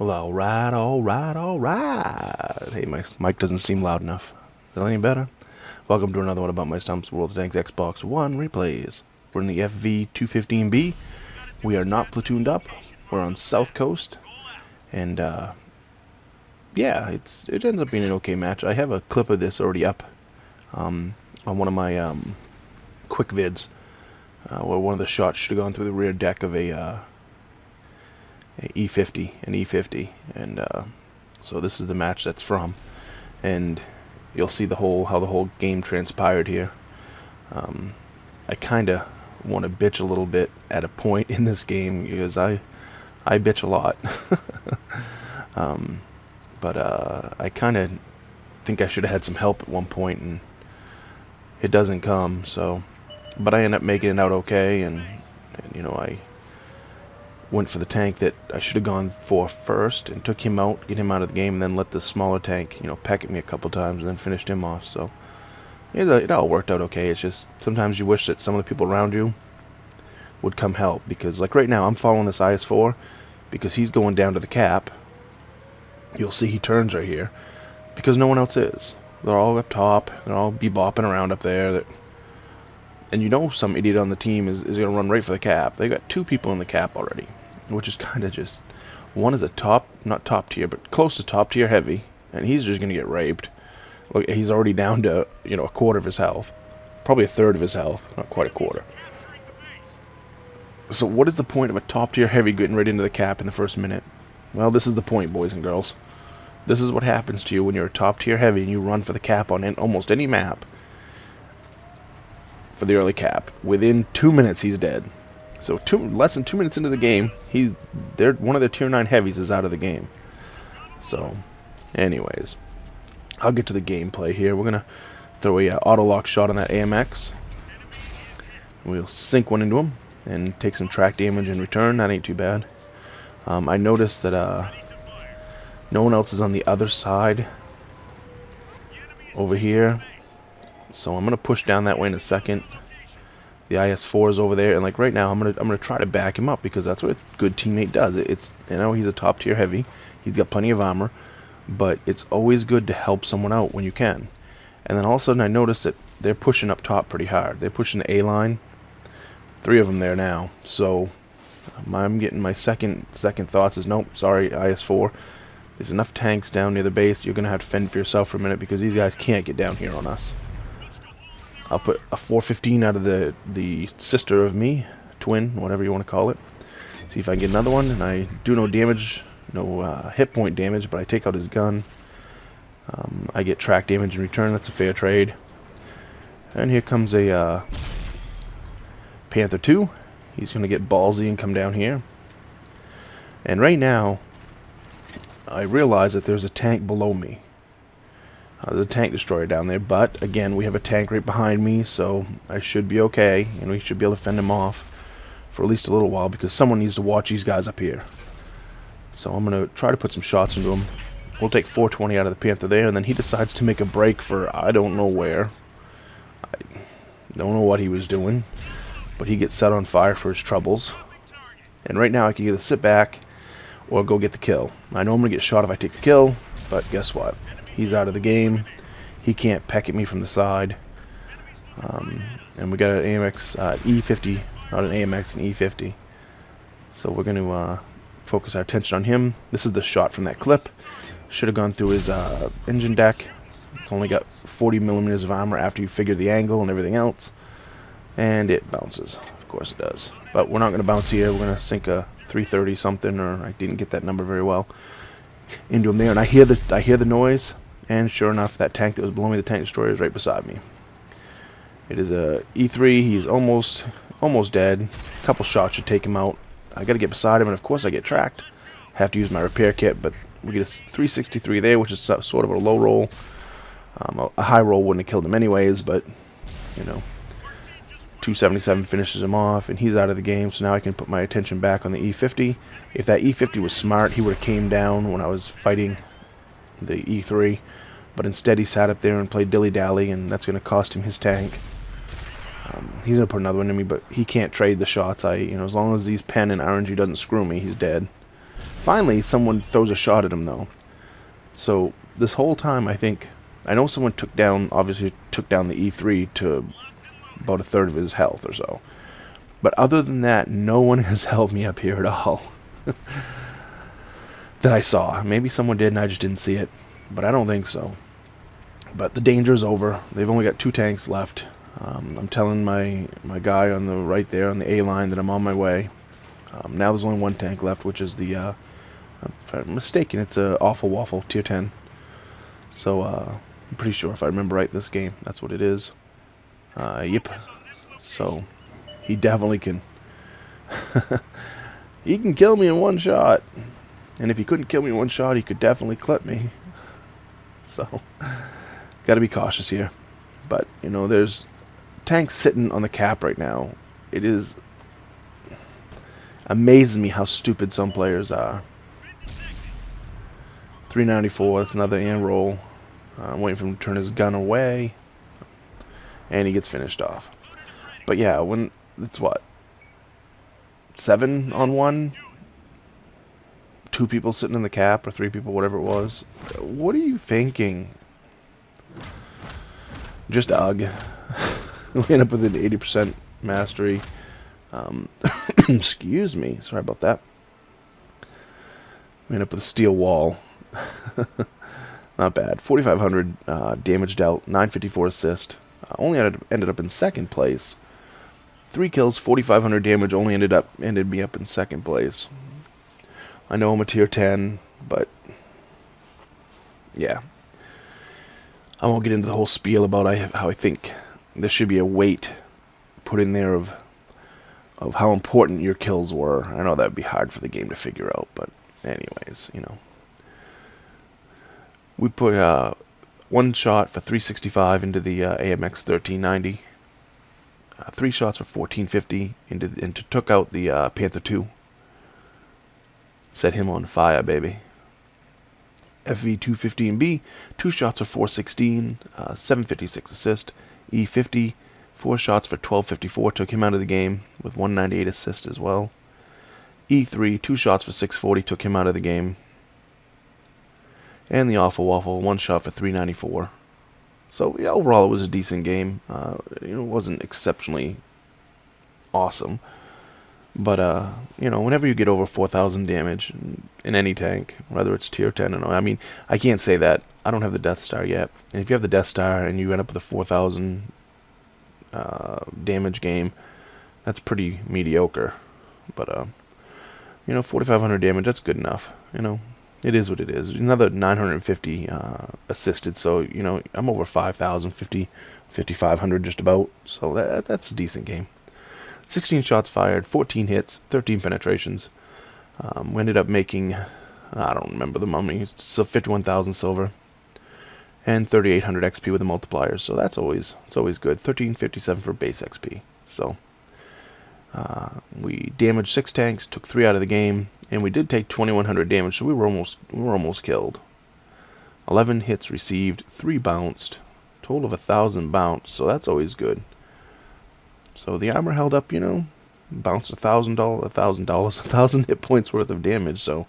Well, alright, alright, alright. Hey, my mic doesn't seem loud enough. Is that any better? Welcome to another one about my Stump's World of Tanks Xbox One replays. We're in the FV215B. We are not platooned up. We're on South Coast. And, yeah, it ends up being an okay match. I have a clip of this already up on one of my quick vids, where one of the shots should have gone through the rear deck of an E50, and so this is the match that's from, and you'll see how the whole game transpired here. I kind of want to bitch a little bit at a point in this game because I bitch a lot, but I kind of think I should have had some help at one point, and it doesn't come. So, but I end up making it out okay, and you know, I went for the tank that I should have gone for first and took him out, get him out of the game, and then let the smaller tank, you know, peck at me a couple times and then finished him off. So it all worked out okay. It's just sometimes you wish that some of the people around you would come help, because like right now I'm following this IS-4 because he's going down to the cap. You'll see he turns right here because no one else is. They're all up top. They're all bebopping around up there. And you know some idiot on the team is going to run right for the cap. They got two people in the cap already, which is kind of just... One is a not top tier, but close to top tier heavy, and he's just going to get raped. Look, he's already down to, you know, a quarter of his health. Probably a third of his health, not quite a quarter. So what is the point of a top tier heavy getting right into the cap in the first minute? Well, this is the point, boys and girls. This is what happens to you when you're a top tier heavy and you run for the cap on almost any map. For the early cap, within 2 minutes he's dead. So less than 2 minutes into the game, one of their tier 9 heavies is out of the game. So, anyways, I'll get to the gameplay here. We're gonna throw a auto lock shot on that AMX. We'll sink one into him and take some track damage in return. That ain't too bad. I noticed that no one else is on the other side over here. So I'm gonna push down that way in a second. The IS-4 is over there, and like right now, I'm gonna try to back him up because that's what a good teammate does. It's, you know, he's a top tier heavy. He's got plenty of armor, but it's always good to help someone out when you can. And then all of a sudden, I noticed that they're pushing up top pretty hard. They're pushing the A line. 3 of them there now. So I'm getting my second thoughts is nope, sorry, IS-4. There's enough tanks down near the base. You're gonna have to fend for yourself for a minute because these guys can't get down here on us. I'll put a 415 out of the sister of me, twin, whatever you want to call it. See if I can get another one, and I do no damage, no hit point damage, but I take out his gun. I get track damage in return. That's a fair trade. And here comes a Panther 2. He's going to get ballsy and come down here. And right now, I realize that there's a tank below me. There's a tank destroyer down there, but again, we have a tank right behind me, so I should be okay, and we should be able to fend him off for at least a little while because someone needs to watch these guys up here. So I'm going to try to put some shots into him. We'll take 420 out of the Panther there, and then he decides to make a break for I don't know where. I don't know what he was doing, but he gets set on fire for his troubles. And right now I can either sit back or go get the kill. I know I'm going to get shot if I take the kill, but guess what? He's out of the game. He can't peck at me from the side. And we got an AMX E50, not an AMX, an E50. So we're going to focus our attention on him. This is the shot from that clip. Should have gone through his engine deck. It's only got 40 millimeters of armor after you figure the angle and everything else. And it bounces. Of course it does. But we're not going to bounce here. We're going to sink a 330 something, or I didn't get that number very well, into him there. And I hear the noise. And sure enough, that tank that was below me, the tank destroyer, is right beside me. It is a E3. He's almost dead. A couple shots should take him out. I got to get beside him, and of course I get tracked. Have to use my repair kit, but we get a 363 there, which is sort of a low roll. A high roll wouldn't have killed him anyways, but you know, 277 finishes him off, and he's out of the game. So now I can put my attention back on the E50. If that E50 was smart, he would have came down when I was fighting the E3, but instead he sat up there and played dilly-dally, and that's going to cost him his tank. He's going to put another one in me, but he can't trade the shots. You know, as long as he's pen and RNG doesn't screw me, he's dead. Finally, someone throws a shot at him, though. So this whole time, I know someone obviously took down the E3 to about a third of his health or so. But other than that, no one has held me up here at all. That I saw. Maybe someone did and I just didn't see it. But I don't think so. But the danger's over. They've only got 2 tanks left. I'm telling my guy on the right there on the A line that I'm on my way. Now there's only 1 tank left, which is the, if I'm mistaken, it's a Awful Waffle tier 10. So I'm pretty sure if I remember right this game, that's what it is. Yep. So he definitely can. He can kill me in 1 shot. And if he couldn't kill me in 1 shot, he could definitely clip me. So, got to be cautious here. But, you know, there's tanks sitting on the cap right now. It is amazes me how stupid some players are. 394, that's another and roll. I'm waiting for him to turn his gun away. And he gets finished off. But yeah, when it's what? 7 on 1? 2 people sitting in the cap, or 3 people, whatever it was. What are you thinking? Just ugh. We end up with an 80% mastery. Excuse me. Sorry about that. We end up with a steel wall. Not bad. 4,500 damage dealt. 954 assist. Only ended up in 2nd place. 3 kills, 4,500 damage. Only ended me up in 2nd place. I know I'm a tier 10, but yeah. I won't get into the whole spiel about how I think there should be a weight put in there of how important your kills were. I know that would be hard for the game to figure out, but anyways, you know. We put 1 shot for 365 into the AMX 1390. 3 shots for 1450 into took out the Panther 2. Set him on fire, baby. FV215B, 2 shots for 416, 756 assist. E50, 4 shots for 1254, took him out of the game with 198 assist as well. E3, 2 shots for 640, took him out of the game. And the Awful Waffle, 1 shot for 394. So yeah, overall it was a decent game. It wasn't exceptionally awesome. But, you know, whenever you get over 4,000 damage in any tank, whether it's tier 10 or no, I mean, I can't say that. I don't have the Death Star yet. And if you have the Death Star and you end up with a 4,000 damage game, that's pretty mediocre. But, you know, 4,500 damage, that's good enough. You know, it is what it is. Another 950 assisted, so, you know, I'm over 5,000, 5,500 just about. So that's a decent game. 16 shots fired, 14 hits, 13 penetrations. We ended up making, I don't remember the money, so 51,000 silver. And 3,800 XP with the multipliers, so it's always good. 1357 for base XP. So we damaged 6 tanks, took 3 out of the game, and we did take 2,100 damage, so we were almost killed. 11 hits received, 3 bounced, total of 1,000 bounced, so that's always good. So the armor held up, you know, bounced $1,000 hit points worth of damage. So,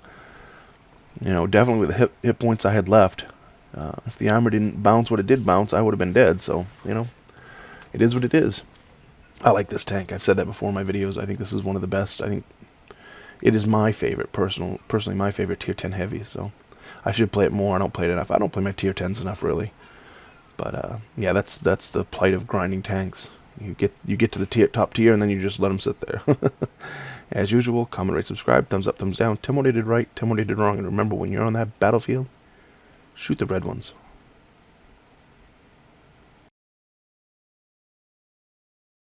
you know, definitely with the hit points I had left, if the armor didn't bounce what it did bounce, I would have been dead. So, you know, it is what it is. I like this tank. I've said that before in my videos. I think this is one of the best. I think it is my favorite, personally my favorite tier 10 heavy. So I should play it more. I don't play it enough. I don't play my tier 10s enough, really. But yeah, that's the plight of grinding tanks. You get to the top tier, and then you just let them sit there. As usual, comment, rate, subscribe, thumbs up, thumbs down. Tell me what I did right, tell me what I did wrong, and remember, when you're on that battlefield, shoot the red ones.